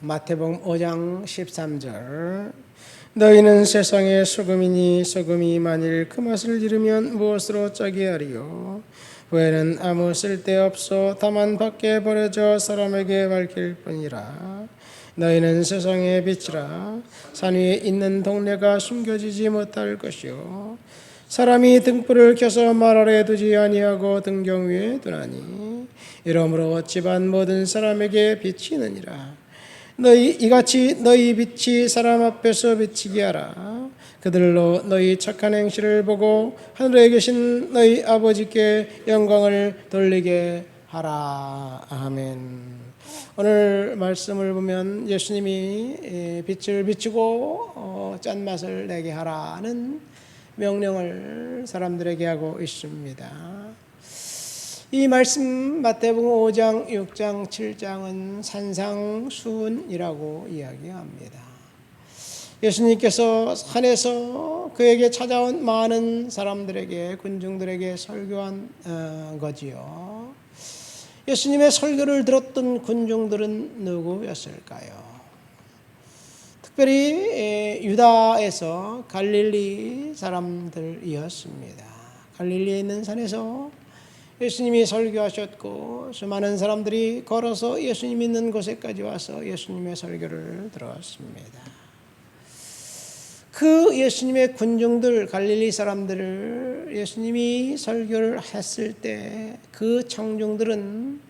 마태복음 5장 13절. 너희는 세상의 소금이니 소금이 만일 그 맛을 잃으면 무엇으로 짜게 하리요? 후에는 아무 쓸데없어 다만 밖에 버려져 사람에게 밝힐 뿐이라. 너희는 세상의 빛이라. 산 위에 있는 동네가 숨겨지지 못할 것이요 사람이 등불을 켜서 말 아래에 두지 아니하고 등경 위에 두나니 이러므로 집안 모든 사람에게 비치느니라. 이같이 너희 빛이 사람 앞에서 비치게 하라. 그들로 너희 착한 행실을 보고 하늘에 계신 너희 아버지께 영광을 돌리게 하라. 아멘. 오늘 말씀을 보면 예수님이 빛을 비추고 짠맛을 내게 하라는 명령을 사람들에게 하고 있습니다. 이 말씀 마태복음 5장, 6장, 7장은 산상수훈이라고 이야기합니다. 예수님께서 산에서 그에게 찾아온 많은 사람들에게, 군중들에게 설교한 거지요. 예수님의 설교를 들었던 군중들은 누구였을까요? 특별히 유다에서 갈릴리 사람들이었습니다. 갈릴리에 있는 산에서 예수님이 설교하셨고 수많은 사람들이 걸어서 예수님 있는 곳에까지 와서 예수님의 설교를 들었습니다. 그 예수님의 군중들, 갈릴리 사람들을 예수님이 설교를 했을 때 그 청중들은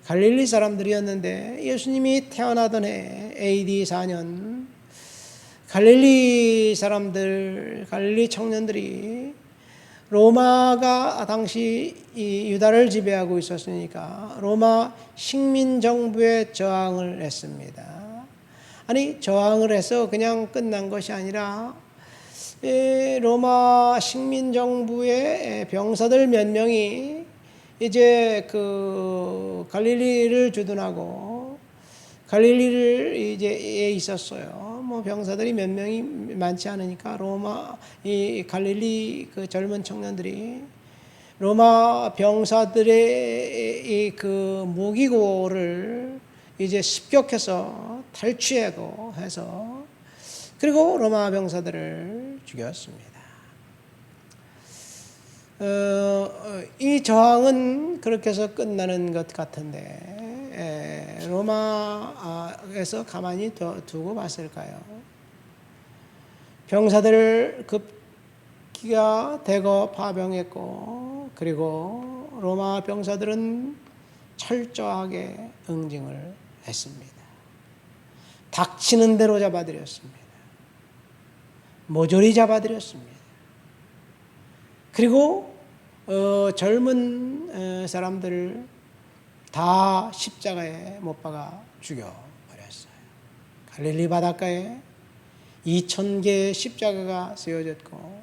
갈릴리 사람들이었는데 예수님이 태어나던 해 AD 4년 갈릴리 사람들, 갈릴리 청년들이 로마가 당시 이 유다를 지배하고 있었으니까 로마 식민정부에 저항을 했습니다. 아니 저항을 해서 그냥 끝난 것이 아니라 로마 식민정부의 병사들 몇 명이 이제 그 갈릴리를 주둔하고 갈릴리를 이제 있었어요. 뭐 병사들이 몇 명이 많지 않으니까 로마 이 갈릴리 그 젊은 청년들이 로마 병사들의 이 그 무기고를 이제 습격해서 탈취하고 해서 그리고 로마 병사들을 죽였습니다. 이 저항은 그렇게 해서 끝나는 것 같은데 로마에서 가만히 두고 봤을까요? 병사들을 급기가 대거 파병했고 그리고 로마 병사들은 철저하게 응징을 했습니다. 닥치는 대로 잡아들였습니다. 모조리 잡아들였습니다. 그리고 젊은 사람들을 다 십자가에 못 박아 죽여버렸어요. 갈릴리 바닷가에 2,000개의 십자가가 세워졌고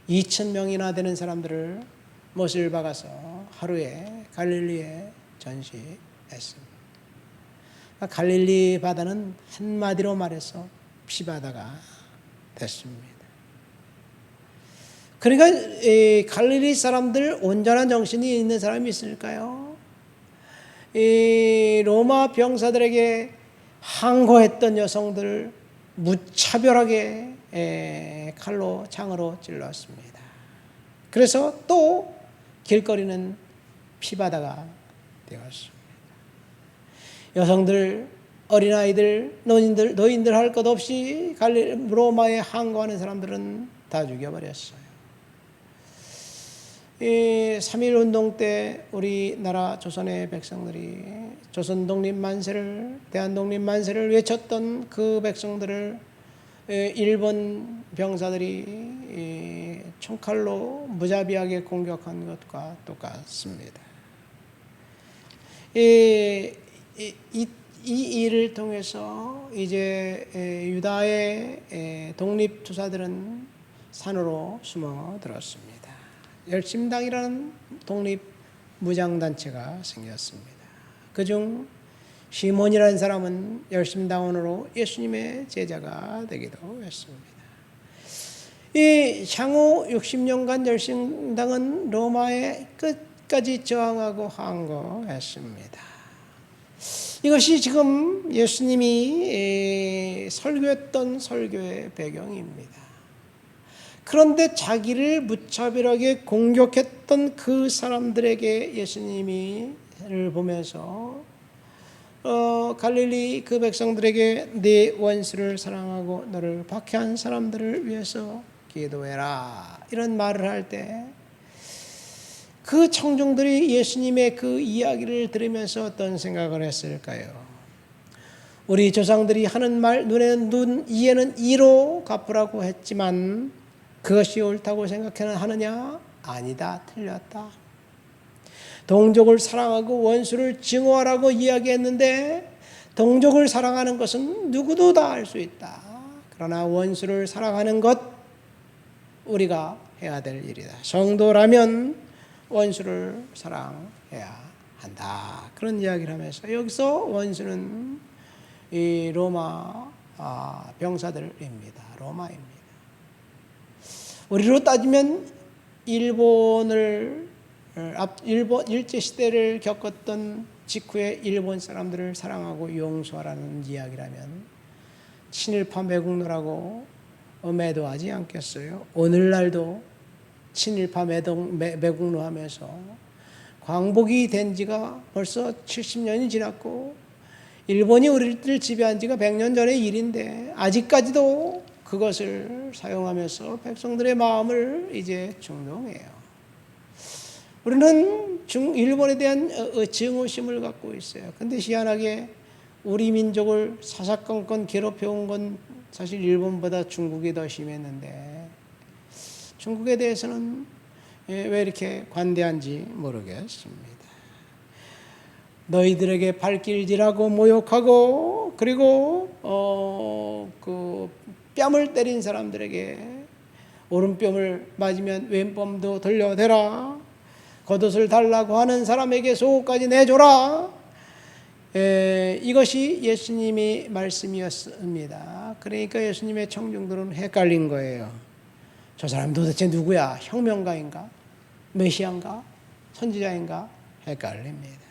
2,000명이나 되는 사람들을 못을 박아서 하루에 갈릴리에 전시했습니다. 갈릴리 바다는 한마디로 말해서 피바다가 됐습니다. 그러니까 이 갈릴리 사람들 온전한 정신이 있는 사람이 있을까요? 이 로마 병사들에게 항거했던 여성들 무차별하게 칼로 창으로 찔렀습니다. 그래서 또 길거리는 피바다가 되었습니다. 여성들, 어린아이들, 노인들 할 것 없이 로마에 항거하는 사람들은 다 죽여버렸어요. 3.1운동 때 우리나라 조선의 백성들이 조선 독립만세를 대한독립만세를 외쳤던 그 백성들을 일본 병사들이 총칼로 무자비하게 공격한 것과 똑같습니다. 이 일을 통해서 이제 유다의 독립투사들은 산으로 숨어들었습니다. 열심당이라는 독립무장단체가 생겼습니다. 그중 시몬이라는 사람은 열심당원으로 예수님의 제자가 되기도 했습니다. 이 향후 60년간 열심당은 로마의 끝까지 저항하고 항거했습니다. 이것이 지금 예수님이 설교했던 설교의 배경입니다. 그런데 자기를 무차별하게 공격했던 그 사람들에게 예수님이를 보면서 갈릴리 그 백성들에게 네 원수를 사랑하고 너를 박해한 사람들을 위해서 기도해라, 이런 말을 할 때 그 청중들이 예수님의 그 이야기를 들으면서 어떤 생각을 했을까요? 우리 조상들이 하는 말 눈에는 눈, 이에는 이로 갚으라고 했지만 그것이 옳다고 생각하느냐? 아니다, 틀렸다. 동족을 사랑하고 원수를 증오하라고 이야기했는데 동족을 사랑하는 것은 누구도 다 할 수 있다. 그러나 원수를 사랑하는 것, 우리가 해야 될 일이다. 성도라면 원수를 사랑해야 한다. 그런 이야기를 하면서 여기서 원수는 이 로마 병사들입니다. 로마입니다. 우리로 따지면 일본 일제시대를 겪었던 직후에 일본 사람들을 사랑하고 용서하라는 이야기라면 친일파 매국노라고 매도하지 않겠어요? 오늘날도 친일파 매국노 하면서 광복이 된 지가 벌써 70년이 지났고 일본이 우리를 지배한 지가 100년 전의 일인데 아직까지도 그것을 사용하면서 백성들의 마음을 이제 중동해요. 우리는 일본에 대한 증오심을 갖고 있어요. 근데 희한하게 우리 민족을 사사건건 괴롭혀온 건 사실 일본보다 중국이 더 심했는데 중국에 대해서는 왜 이렇게 관대한지 모르겠습니다. 너희들에게 발길질하고 모욕하고 그리고 그 뺨을 때린 사람들에게 오른뺨을 맞으면 왼뺨도 돌려대라. 겉옷을 달라고 하는 사람에게 속옷까지 내줘라. 이것이 예수님의 말씀이었습니다. 그러니까 예수님의 청중들은 헷갈린 거예요. 저 사람 도대체 누구야? 혁명가인가? 메시아인가? 선지자인가? 헷갈립니다.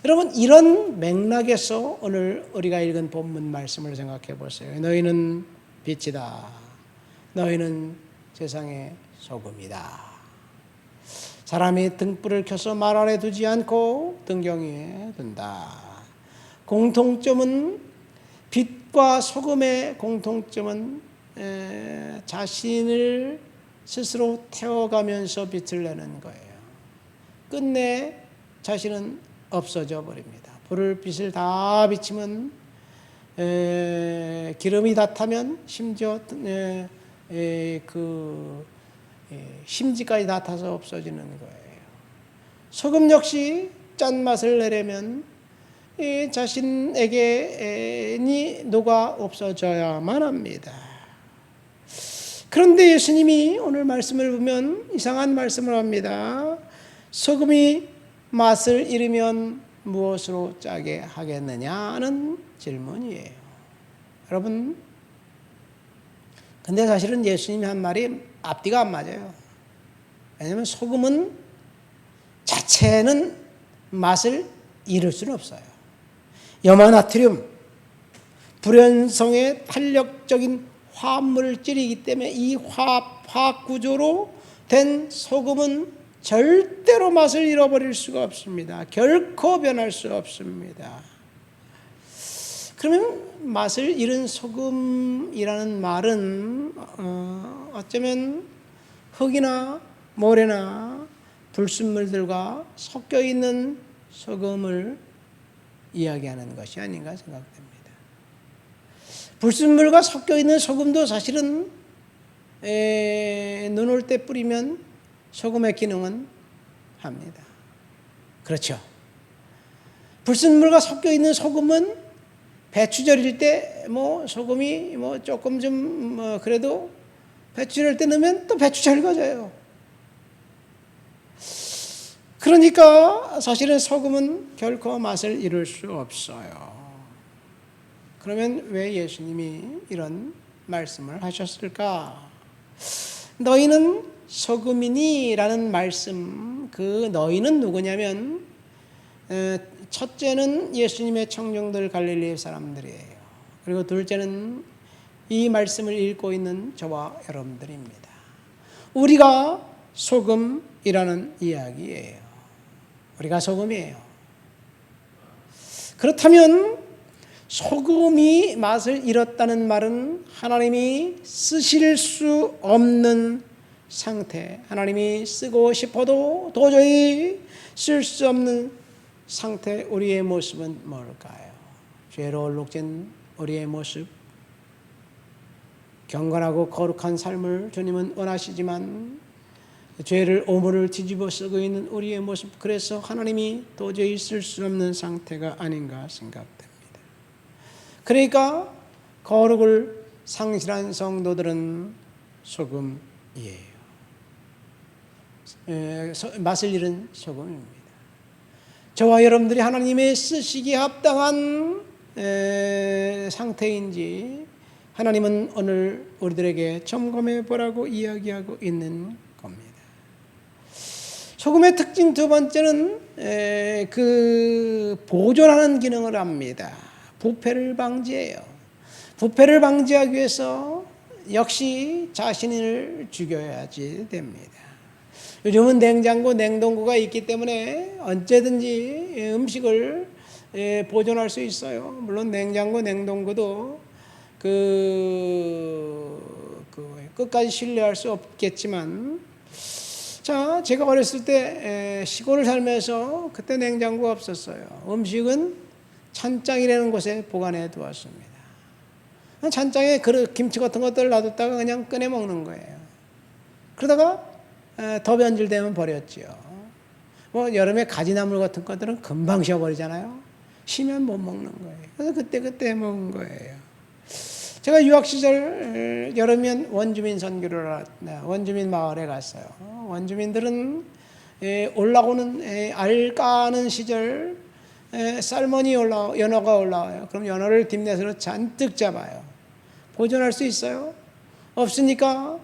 여러분, 이런 맥락에서 오늘 우리가 읽은 본문 말씀을 생각해 보세요. 너희는 빛이다. 너희는 세상의 소금이다. 사람이 등불을 켜서 말 아래 두지 않고 등경 위에 둔다. 공통점은 빛과 소금의 공통점은 자신을 스스로 태워가면서 빛을 내는 거예요. 끝내 자신은 없어져 버립니다. 불을 빛을 다 비치면 기름이 다 타면 심지어 심지까지 다 타서 없어지는 거예요. 소금 역시 짠맛을 내려면 자신에게 녹아 없어져야만 합니다. 그런데 예수님이 오늘 말씀을 보면 이상한 말씀을 합니다. 소금이 맛을 잃으면 무엇으로 짜게 하겠느냐는 질문이에요. 여러분, 근데 사실은 예수님이 한 말이 앞뒤가 안 맞아요. 왜냐하면 소금은 자체는 맛을 잃을 수는 없어요. 염화나트륨, 불연성의 탄력적인 화합물질이기 때문에 이 화학 구조로 된 소금은 절대로 맛을 잃어버릴 수가 없습니다. 결코 변할 수 없습니다. 그러면 맛을 잃은 소금이라는 말은 어쩌면 흙이나 모래나 불순물들과 섞여 있는 소금을 이야기하는 것이 아닌가 생각됩니다. 불순물과 섞여 있는 소금도 사실은 눈 올 때 뿌리면 소금의 기능은 합니다. 그렇죠. 불순물과 섞여 있는 소금은 배추 절일 때 소금이 조금 좀 그래도 배추 절일 때 넣으면 또 배추 절거져요. 그러니까 사실은 소금은 결코 맛을 잃을 수 없어요. 그러면 왜 예수님이 이런 말씀을 하셨을까? 너희는 소금이니 라는 말씀, 그 너희는 누구냐면 첫째는 예수님의 청중들 갈릴리 사람들이에요. 그리고 둘째는 이 말씀을 읽고 있는 저와 여러분들입니다. 우리가 소금이라는 이야기예요. 우리가 소금이에요. 그렇다면 소금이 맛을 잃었다는 말은 하나님이 쓰실 수 없는 상태, 하나님이 쓰고 싶어도 도저히 쓸 수 없는 상태, 우리의 모습은 뭘까요? 죄로 얼룩진 우리의 모습, 경건하고 거룩한 삶을 주님은 원하시지만 죄를 오물을 뒤집어 쓰고 있는 우리의 모습, 그래서 하나님이 도저히 쓸 수 없는 상태가 아닌가 생각됩니다. 그러니까 거룩을 상실한 성도들은 소금이에요. 맛을 잃은 소금입니다. 저와 여러분들이 하나님의 쓰시기에 합당한 상태인지 하나님은 오늘 우리들에게 점검해 보라고 이야기하고 있는 겁니다. 소금의 특징 두 번째는 보존하는 기능을 합니다. 부패를 방지해요. 부패를 방지하기 위해서 역시 자신을 죽여야지 됩니다. 요즘은 냉장고, 냉동고가 있기 때문에 언제든지 음식을 보존할 수 있어요. 물론 냉장고, 냉동고도 끝까지 신뢰할 수 없겠지만, 자, 제가 어렸을 때 시골을 살면서 그때 냉장고가 없었어요. 음식은 찬장이라는 곳에 보관해 두었습니다. 찬장에 김치 같은 것들을 놔뒀다가 그냥 꺼내 먹는 거예요. 그러다가 더 변질되면 버렸지요. 뭐 여름에 가지나물 같은 것들은 금방 쉬어버리잖아요. 쉬면 못 먹는 거예요. 그래서 그때 먹은 거예요. 제가 유학 시절 여름이면 원주민 선교를 원주민 마을에 갔어요. 원주민들은 올라오는 알 까는 시절 쌀머니 연어가 올라와요. 그럼 연어를 딥넷으로 잔뜩 잡아요. 보존할 수 있어요? 없으니까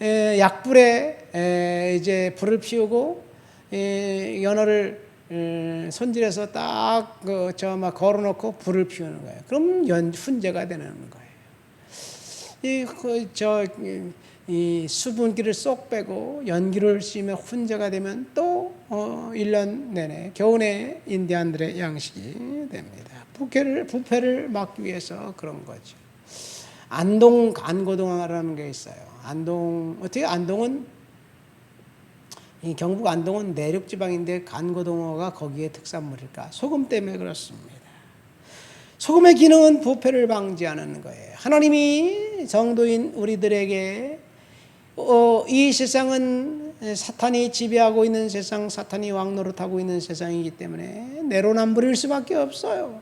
약불에 이제 불을 피우고 연어를 손질해서 딱 걸어놓고 불을 피우는 거예요. 그럼 훈제가 되는 거예요. 이 수분기를 쏙 빼고 연기를 씌우면 훈제가 되면 또 1년 내내 겨우내 인디안들의 양식이 됩니다. 부패를 막기 위해서 그런 거죠. 안동 간고동화라는 게 있어요. 안동은 경북 안동은 내륙 지방인데 간고동어가 거기에 특산물일까? 소금 때문에 그렇습니다. 소금의 기능은 부패를 방지하는 거예요. 하나님이 성도인 우리들에게 이 세상은 사탄이 지배하고 있는 세상, 사탄이 왕노릇하고 있는 세상이기 때문에 내로남불일 수밖에 없어요.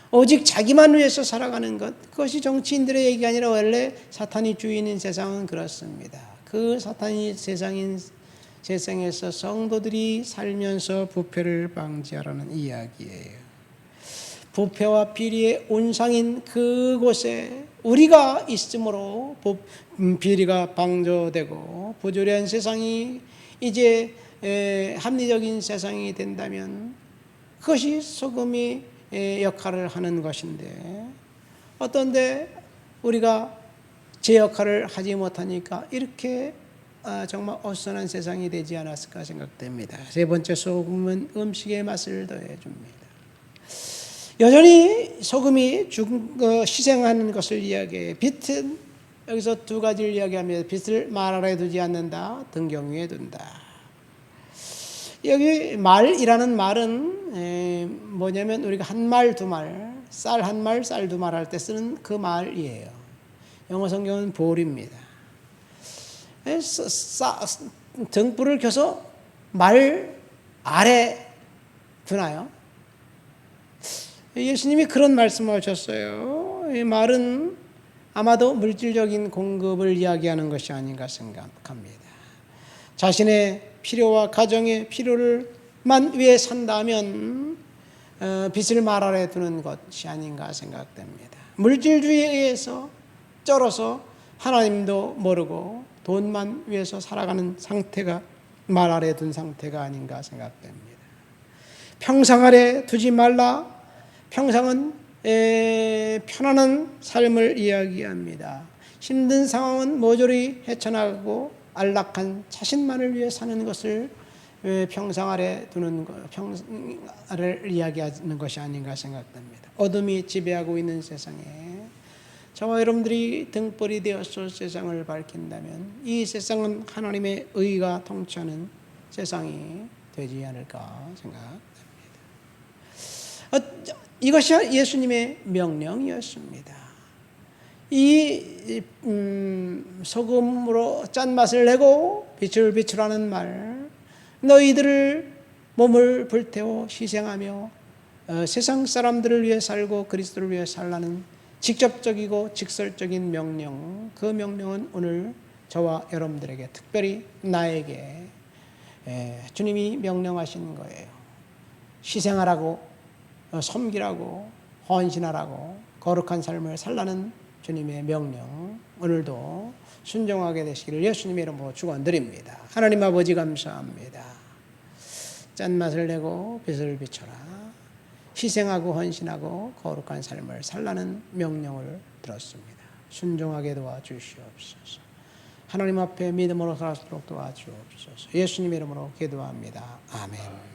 오직 자기만 위해서 살아가는 것, 그것이 정치인들의 얘기가 아니라 원래 사탄이 주인인 세상은 그렇습니다. 그 사탄이 세상에서 성도들이 살면서 부패를 방지하라는 이야기예요. 부패와 비리의 온상인 그곳에 우리가 있으므로 비리가 방조되고 부조리한 세상이 이제 합리적인 세상이 된다면 그것이 소금이 역할을 하는 것인데, 어떤데 우리가 제 역할을 하지 못하니까 이렇게 정말 어수선한 세상이 되지 않았을까 생각됩니다. 세 번째, 소금은 음식의 맛을 더해줍니다. 여전히 소금이 희생하는 것을 이야기해요. 빛은 여기서 두 가지를 이야기합니다. 빛을 말 아래 두지 않는다, 등경 위에 둔다. 여기 말이라는 말은 뭐냐면 우리가 한 말, 두 말, 쌀 한 말, 쌀 두 말 할 때 쓰는 그 말이에요. 영어 성경은 볼입니다. 등불을 켜서 말 아래 두나요? 예수님이 그런 말씀을 하셨어요. 이 말은 아마도 물질적인 공급을 이야기하는 것이 아닌가 생각합니다. 자신의 필요와 가정의 필요를만 위해 산다면 빚을 말 아래 두는 것이 아닌가 생각됩니다. 물질주의에 의해서 쩔어서 하나님도 모르고 돈만 위해서 살아가는 상태가 말 아래 둔 상태가 아닌가 생각됩니다. 평상 아래 두지 말라. 평상은 편안한 삶을 이야기합니다. 힘든 상황은 모조리 헤쳐나가고 안락한 자신만을 위해 사는 것을 평상 아래 두는 것, 평상 아래를 이야기하는 것이 아닌가 생각됩니다. 어둠이 지배하고 있는 세상에 저와 여러분들이 등불이 되어서 세상을 밝힌다면 이 세상은 하나님의 의가 통치하는 세상이 되지 않을까 생각됩니다. 이것이 예수님의 명령이었습니다. 이 소금으로 짠맛을 내고 빛을 비추라는 말, 너희들을 몸을 불태워 희생하며 세상 사람들을 위해 살고 그리스도를 위해 살라는 직접적이고 직설적인 명령, 그 명령은 오늘 저와 여러분들에게, 특별히 나에게 주님이 명령하시는 거예요. 희생하라고, 섬기라고, 헌신하라고, 거룩한 삶을 살라는 주님의 명령, 오늘도 순종하게 되시기를 예수님의 이름으로 축원드립니다. 하나님 아버지 감사합니다. 짠맛을 내고 빛을 비춰라. 희생하고 헌신하고 거룩한 삶을 살라는 명령을 들었습니다. 순종하게 도와주시옵소서. 하나님 앞에 믿음으로 살아서도록 도와주옵소서. 예수님의 이름으로 기도합니다. 아멘.